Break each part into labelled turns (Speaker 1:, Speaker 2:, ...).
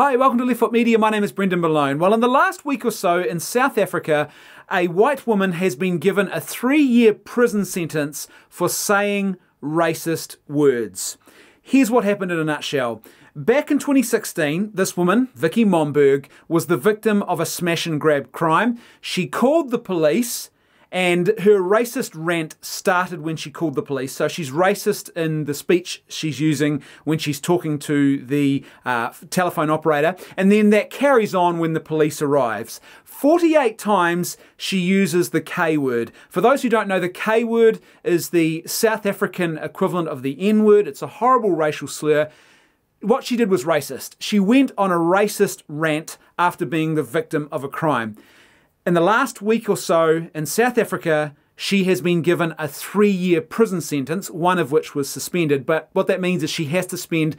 Speaker 1: Hi, welcome to Left Foot Media. My name is Brendan Malone. Well, in the last week or so in South Africa, a white woman has been given a 3-year prison sentence for saying racist words. Here's what happened in a nutshell. Back in 2016, this woman, Vicky Momberg, was the victim of a smash and grab crime. She called the police, and her racist rant started when she called the police. So she's racist in the speech she's using when she's talking to the telephone operator. And then that carries on when the police arrives. 48 times she uses the K word. For those who don't know, the K word is the South African equivalent of the N word. It's a horrible racial slur. What she did was racist. She went on a racist rant after being the victim of a crime. In the last week or so in South Africa, she has been given a 3-year prison sentence, one of which was suspended. But what that means is she has to spend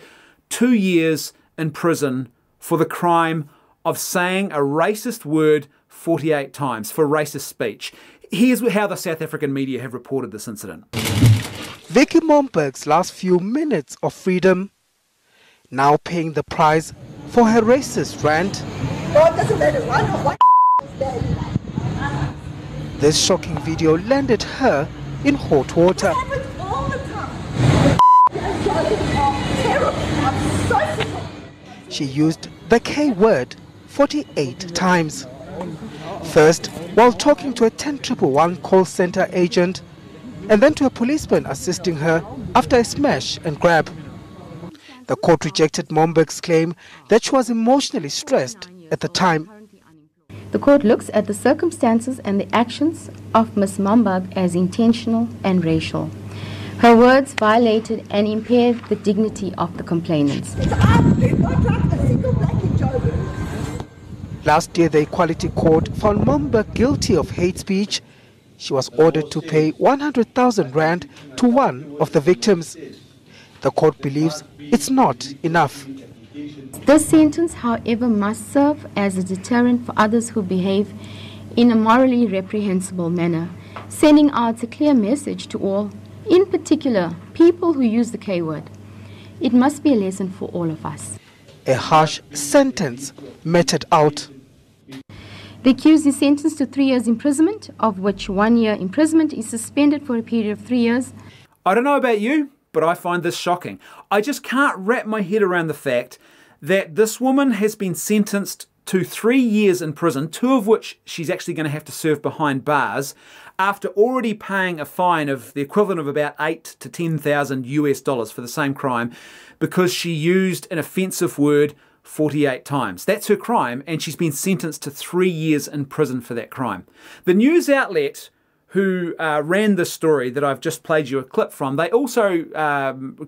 Speaker 1: 2 years in prison for the crime of saying a racist word 48 times for racist speech. Here's how the South African media have reported this incident.
Speaker 2: Vicky Momberg's last few minutes of freedom, now paying the price for her racist rant.
Speaker 3: Oh, it doesn't matter, I know what.
Speaker 2: This shocking video landed her in hot water.
Speaker 3: It happens all the time. I'm so sick.
Speaker 2: She used the K word 48 times. First, while talking to a 10111 call center agent, and then to a policeman assisting her after a smash and grab. The court rejected Momberg's claim that she was emotionally stressed at the time.
Speaker 4: The court looks at the circumstances and the actions of Ms. Momberg as intentional and racial. Her words violated and impaired the dignity of the complainants.
Speaker 2: Last year, the Equality Court found Momberg guilty of hate speech. She was ordered to pay 100,000 rand to one of the victims. The court believes it's not enough.
Speaker 4: This sentence, however, must serve as a deterrent for others who behave in a morally reprehensible manner, sending out a clear message to all, in particular, people who use the K word. It must be a lesson for all of us.
Speaker 2: A harsh sentence meted out.
Speaker 4: The accused is sentenced to 3 years imprisonment, of which 1 year imprisonment is suspended for a period of 3 years.
Speaker 1: I don't know about you, but I find this shocking. I just can't wrap my head around the fact that this woman has been sentenced to 3 years in prison, 2 of which she's actually going to have to serve behind bars, after already paying a fine of the equivalent of about $8,000 to $10,000 for the same crime, because she used an offensive word 48 times. That's her crime, and she's been sentenced to 3 years in prison for that crime. The news outlet who ran this story that I've just played you a clip from, they also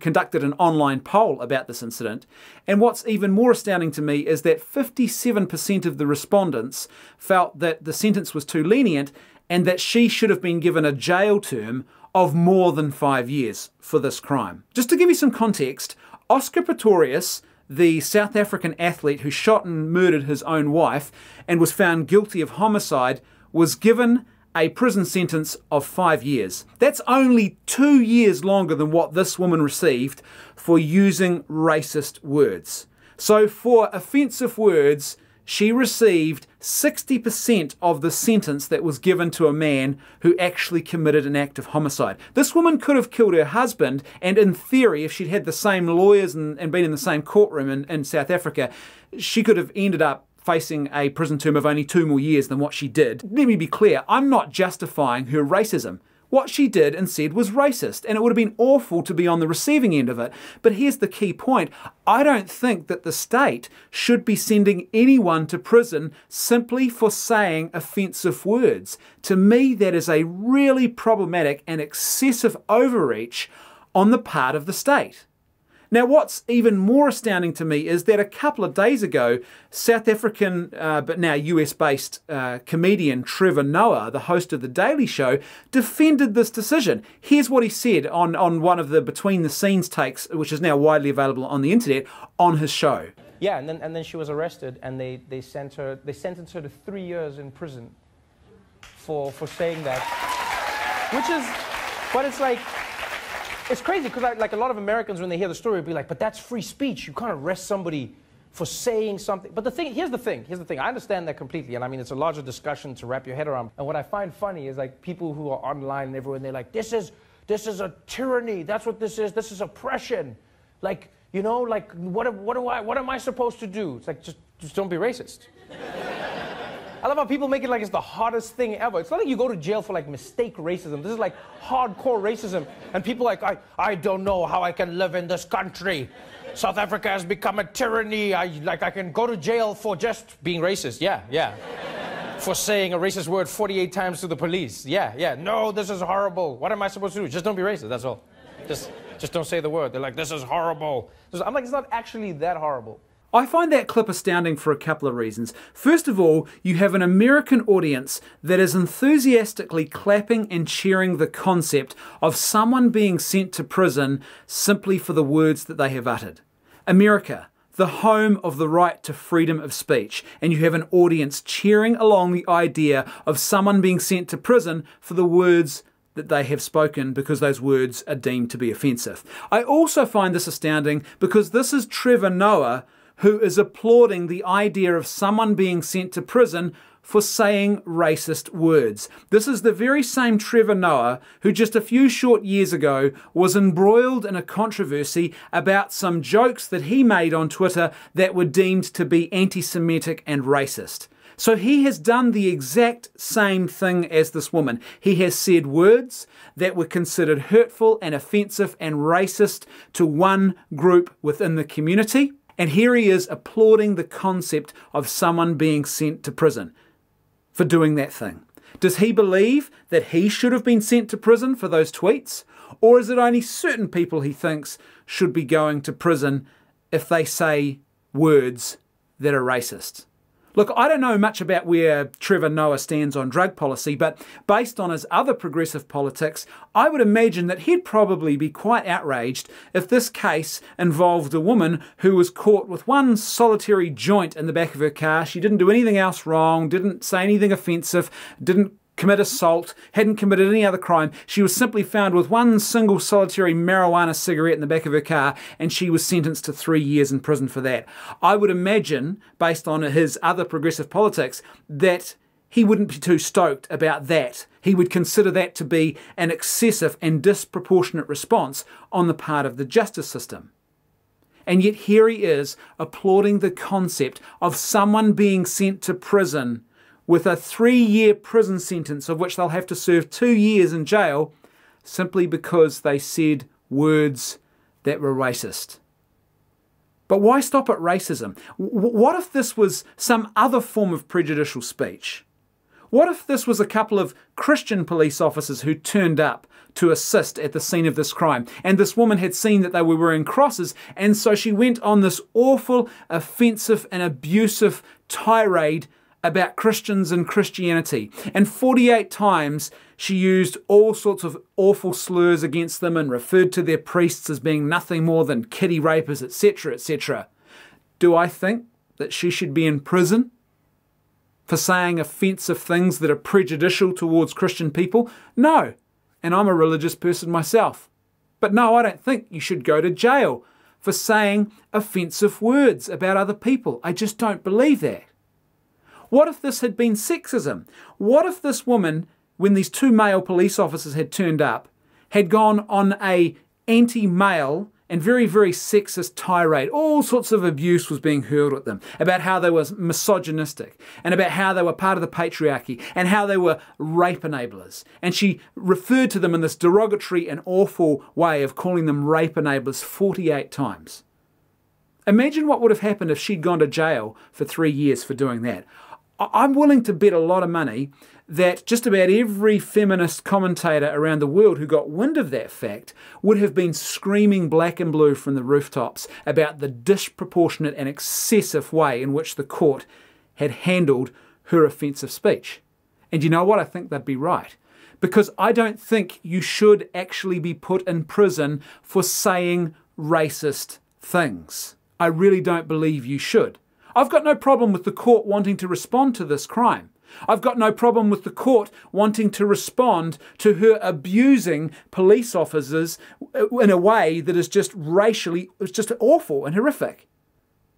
Speaker 1: conducted an online poll about this incident. And what's even more astounding to me is that 57% of the respondents felt that the sentence was too lenient and that she should have been given a jail term of more than 5 years for this crime. Just to give you some context, Oscar Pistorius, the South African athlete who shot and murdered his own wife and was found guilty of homicide, was given a prison sentence of 5 years. That's only 2 years longer than what this woman received for using racist words. So for offensive words, she received 60% of the sentence that was given to a man who actually committed an act of homicide. This woman could have killed her husband, and in theory, if she'd had the same lawyers and been in the same courtroom in South Africa, she could have ended up facing a prison term of only 2 more years than what she did. Let me be clear, I'm not justifying her racism. What she did and said was racist, and it would have been awful to be on the receiving end of it. But here's the key point. I don't think that the state should be sending anyone to prison simply for saying offensive words. To me, that is a really problematic and excessive overreach on the part of the state. Now, what's even more astounding to me is that a couple of days ago, South African, but now US-based comedian Trevor Noah, the host of The Daily Show, defended this decision. Here's what he said on one of the behind-the-scenes takes, which is now widely available on the internet, on his show.
Speaker 5: Yeah, and then she was arrested, and they sentenced her to 3 years in prison for saying that, which is, but it's like, it's crazy because like a lot of Americans, when they hear the story, would be like, but that's free speech. You can't arrest somebody for saying something. But here's the thing. I understand that completely, and I mean, it's a larger discussion to wrap your head around. And what I find funny is like people who are online and everywhere, and they're like, this is a tyranny. That's what this is. This is oppression. Like, you know, like what am I supposed to do? It's like just don't be racist. I love how people make it like it's the hardest thing ever. It's not like you go to jail for like mistake racism. This is like hardcore racism. And people are like, I don't know how I can live in this country. South Africa has become a tyranny. I can go to jail for just being racist. Yeah. For saying a racist word 48 times to the police. Yeah. No, this is horrible. What am I supposed to do? Just don't be racist, that's all. Just don't say the word. They're like, this is horrible. I'm like, it's not actually that horrible.
Speaker 1: I find that clip astounding for a couple of reasons. First of all, you have an American audience that is enthusiastically clapping and cheering the concept of someone being sent to prison simply for the words that they have uttered. America, the home of the right to freedom of speech, and you have an audience cheering along the idea of someone being sent to prison for the words that they have spoken because those words are deemed to be offensive. I also find this astounding because this is Trevor Noah, who is applauding the idea of someone being sent to prison for saying racist words. This is the very same Trevor Noah who just a few short years ago was embroiled in a controversy about some jokes that he made on Twitter that were deemed to be anti-Semitic and racist. So he has done the exact same thing as this woman. He has said words that were considered hurtful and offensive and racist to one group within the community. And here he is applauding the concept of someone being sent to prison for doing that thing. Does he believe that he should have been sent to prison for those tweets? Or is it only certain people he thinks should be going to prison if they say words that are racist? Look, I don't know much about where Trevor Noah stands on drug policy, but based on his other progressive politics, I would imagine that he'd probably be quite outraged if this case involved a woman who was caught with one solitary joint in the back of her car. She didn't do anything else wrong, didn't say anything offensive, didn't commit assault, hadn't committed any other crime. She was simply found with one single solitary marijuana cigarette in the back of her car, and she was sentenced to 3 years in prison for that. I would imagine, based on his other progressive politics, that he wouldn't be too stoked about that. He would consider that to be an excessive and disproportionate response on the part of the justice system. And yet here he is applauding the concept of someone being sent to prison with a 3-year prison sentence of which they'll have to serve 2 years in jail simply because they said words that were racist. But why stop at racism? What if this was some other form of prejudicial speech? What if this was a couple of Christian police officers who turned up to assist at the scene of this crime, and this woman had seen that they were wearing crosses, and so she went on this awful, offensive and abusive tirade about Christians and Christianity. And 48 times she used all sorts of awful slurs against them and referred to their priests as being nothing more than kiddie rapers, etc., etc. Do I think that she should be in prison for saying offensive things that are prejudicial towards Christian people? No. And I'm a religious person myself. But no, I don't think you should go to jail for saying offensive words about other people. I just don't believe that. What if this had been sexism? What if this woman, when these 2 male police officers had turned up, had gone on a anti-male and very, very sexist tirade? All sorts of abuse was being hurled at them about how they were misogynistic and about how they were part of the patriarchy and how they were rape enablers. And she referred to them in this derogatory and awful way of calling them rape enablers 48 times. Imagine what would have happened if she'd gone to jail for 3 years for doing that. I'm willing to bet a lot of money that just about every feminist commentator around the world who got wind of that fact would have been screaming black and blue from the rooftops about the disproportionate and excessive way in which the court had handled her offensive speech. And you know what? I think they'd be right. Because I don't think you should actually be put in prison for saying racist things. I really don't believe you should. I've got no problem with the court wanting to respond to this crime. I've got no problem with the court wanting to respond to her abusing police officers in a way that is just racially, it's just awful and horrific.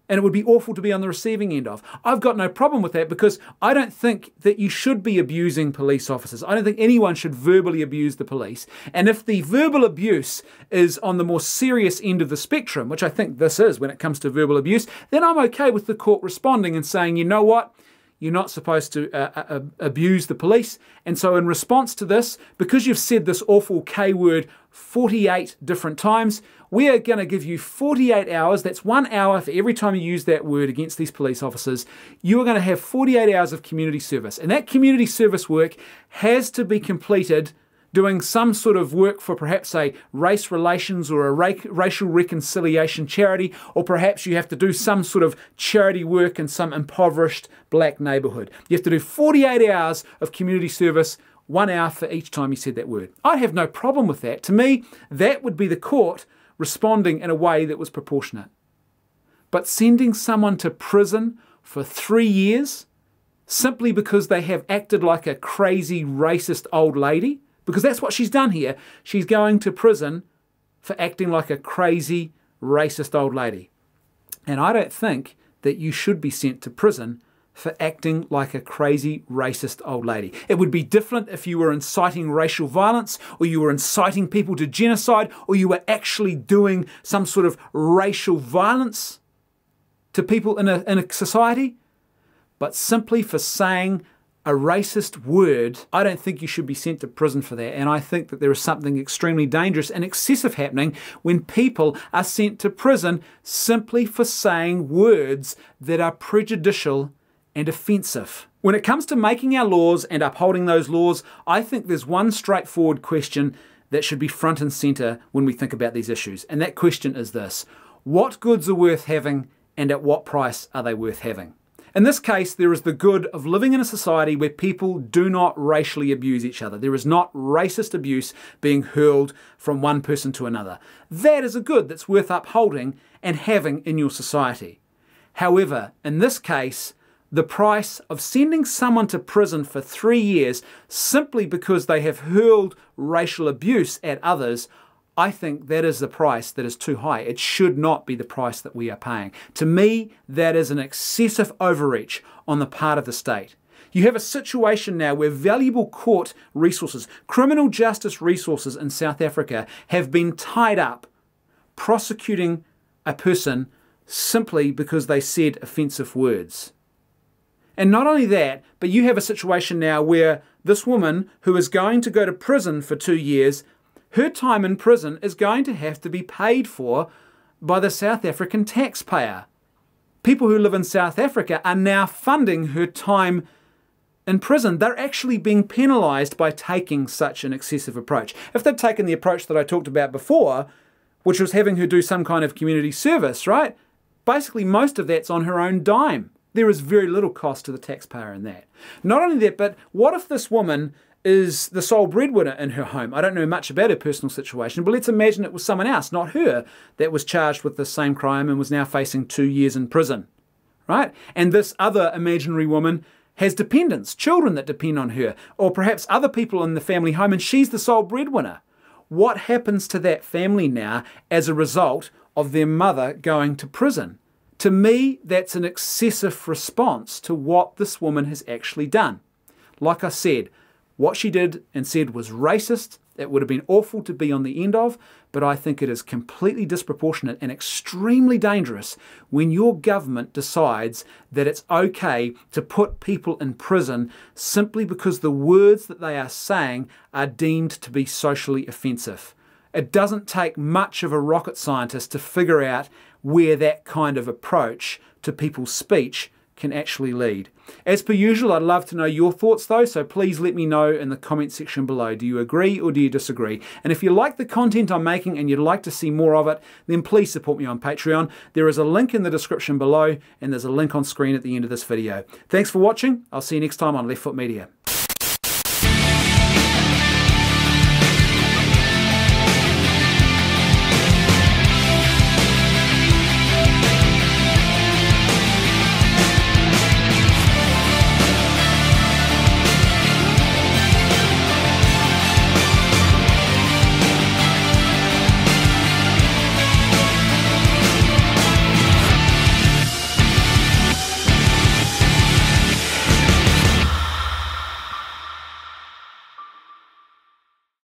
Speaker 1: and it would be awful to be on the receiving end of. I've got no problem with that because I don't think that you should be abusing police officers. I don't think anyone should verbally abuse the police. And if the verbal abuse is on the more serious end of the spectrum, which I think this is when it comes to verbal abuse, then I'm okay with the court responding and saying, you know what? You're not supposed to abuse the police. And so in response to this, because you've said this awful K word 48 different times, we are going to give you 48 hours. That's 1 hour for every time you use that word against these police officers. You are going to have 48 hours of community service. And that community service work has to be completed doing some sort of work for perhaps a race relations or a racial reconciliation charity, or perhaps you have to do some sort of charity work in some impoverished black neighbourhood. You have to do 48 hours of community service, 1 hour for each time you said that word. I'd have no problem with that. To me, that would be the court responding in a way that was proportionate. But sending someone to prison for 3 years simply because they have acted like a crazy racist old lady, because that's what she's done here. She's going to prison for acting like a crazy, racist old lady. And I don't think that you should be sent to prison for acting like a crazy, racist old lady. It would be different if you were inciting racial violence, or you were inciting people to genocide, or you were actually doing some sort of racial violence to people in a society. But simply for saying a racist word, I don't think you should be sent to prison for that. And I think that there is something extremely dangerous and excessive happening when people are sent to prison simply for saying words that are prejudicial and offensive. When it comes to making our laws and upholding those laws, I think there's one straightforward question that should be front and center when we think about these issues. And that question is this: what goods are worth having, and at what price are they worth having? In this case, there is the good of living in a society where people do not racially abuse each other. There is not racist abuse being hurled from one person to another. That is a good that's worth upholding and having in your society. However, in this case, the price of sending someone to prison for 3 years simply because they have hurled racial abuse at others, I think that is the price that is too high. It should not be the price that we are paying. To me, that is an excessive overreach on the part of the state. You have a situation now where valuable court resources, criminal justice resources in South Africa have been tied up prosecuting a person simply because they said offensive words. And not only that, but you have a situation now where this woman who is going to go to prison for 2 years, her time in prison is going to have to be paid for by the South African taxpayer. People who live in South Africa are now funding her time in prison. They're actually being penalised by taking such an excessive approach. If they'd taken the approach that I talked about before, which was having her do some kind of community service, right? Basically, most of that's on her own dime. There is very little cost to the taxpayer in that. Not only that, but what if this woman is the sole breadwinner in her home? I don't know much about her personal situation, but let's imagine it was someone else, not her, that was charged with the same crime and was now facing 2 years in prison, right? And this other imaginary woman has dependents, children that depend on her, or perhaps other people in the family home, and she's the sole breadwinner. What happens to that family now as a result of their mother going to prison? To me, that's an excessive response to what this woman has actually done. Like I said, what she did and said was racist. It would have been awful to be on the end of, but I think it is completely disproportionate and extremely dangerous when your government decides that it's okay to put people in prison simply because the words that they are saying are deemed to be socially offensive. It doesn't take much of a rocket scientist to figure out where that kind of approach to people's speech can actually lead. As per usual, I'd love to know your thoughts though, so please let me know in the comment section below. Do you agree or do you disagree? And if you like the content I'm making and you'd like to see more of it, then please support me on Patreon. There is a link in the description below, and there's a link on screen at the end of this video. Thanks for watching. I'll see you next time on Left Foot Media.